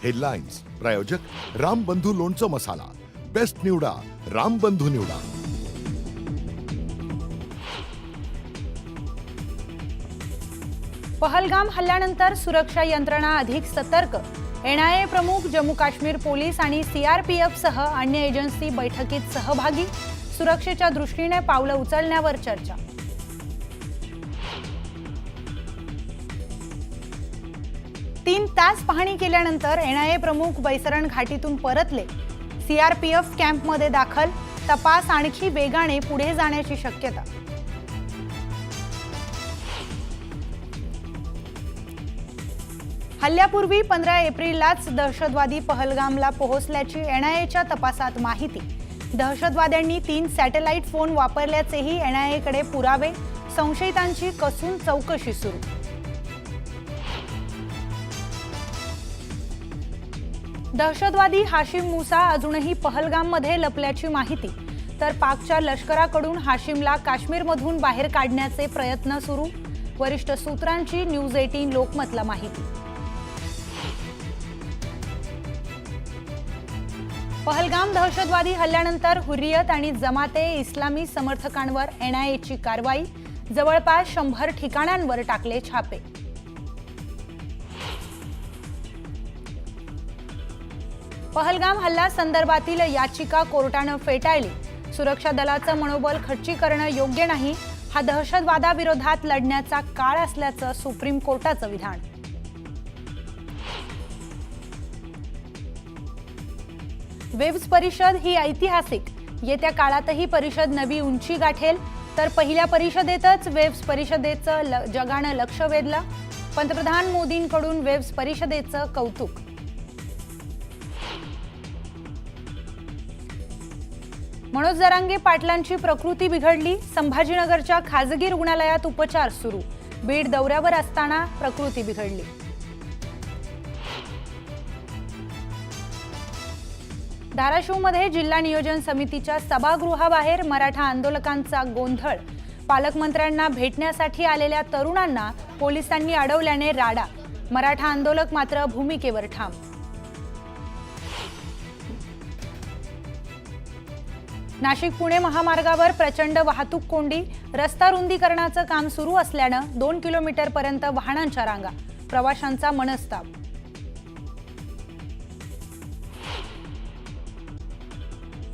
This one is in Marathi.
हेडलाइन्स प्रायोजक रामबंधू लोणचं मसाला, बेस्ट निवडा रामबंधू निवडा। पहलगाम हल्ल्यानंतर सुरक्षा यंत्रणा अधिक सतर्क। एनआयए प्रमुख, जम्मू काश्मीर पोलीस आणि सीआरपीएफ सह अन्य एजन्सी बैठकीत सहभागी। सुरक्षेच्या दृष्टीने पावलं उचलण्यावर चर्चा। तीन तास पाहणी केल्यानंतर एनआयए प्रमुख बैसरण घाटीतून परतले। सीआरपीएफ कॅम्पमध्ये दाखल। तपास आणखी वेगाने पुढे जाण्याची शक्यता। हल्ल्यापूर्वी 15 एप्रिललाच दहशतवादी पहलगामला पोहोचल्याची एनआयएच्या तपासात माहिती। दहशतवाद्यांनी 3 सॅटेलाइट फोन वापरल्याचेही एनआयएकडे पुरावे। संशयितांची कसून चौकशी सुरू। दहशतवादी हाशिम मुसा अजूनही पहलगाममध्ये लपल्याची माहिती। तर पाकच्या लष्कराकडून हाशिमला काश्मीरमधून बाहेर काढण्याचे प्रयत्न सुरू। वरिष्ठ सूत्रांची न्यूज 18 लोकमतला माहिती। पहलगाम दहशतवादी हल्ल्यानंतर हुर्रियत आणि जमाते इस्लामी समर्थकांवर एनआयएची कारवाई। जवळपास 100 ठिकाणांवर टाकले छापे। पहलगाम हल्ला संदर्भातील याचिका कोर्टाने फेटाळली। सुरक्षा दलाचं मनोबल खच्ची करणं योग्य नाही। हा दहशतवादाविरोधात लढण्याचा काळ असल्याचं सुप्रीम कोर्टाचं विधान। वेव्स परिषद ही ऐतिहासिक। येत्या काळातही परिषद नवी उंची गाठेल। तर पहिल्या परिषदेतच वेव्स परिषदेचं जगानं लक्ष वेधलं। पंतप्रधान मोदींकडून वेव्स परिषदेचं कौतुक। मनोज जरांगे पाटलांची प्रकृती बिघडली। संभाजीनगरच्या खाजगी रुग्णालयात उपचार सुरू। बीड दौऱ्यावर असताना प्रकृती बिघडली। धाराशिवमध्ये जिल्हा नियोजन समितीच्या सभागृहाबाहेर मराठा आंदोलकांचा गोंधळ। पालकमंत्र्यांना भेटण्यासाठी आलेल्या तरुणांना पोलिसांनी अडवल्याने राडा। मराठा आंदोलक मात्र भूमिकेवर ठाम। नाशिक पुणे महामार्गावर प्रचंड वाहतूक कोंडी। रस्ता रुंदीकरणाचं काम सुरू असल्यानं 2 किलोमीटरपर्यंत वाहनांच्या रांगा। प्रवाशांचा मनस्ताप।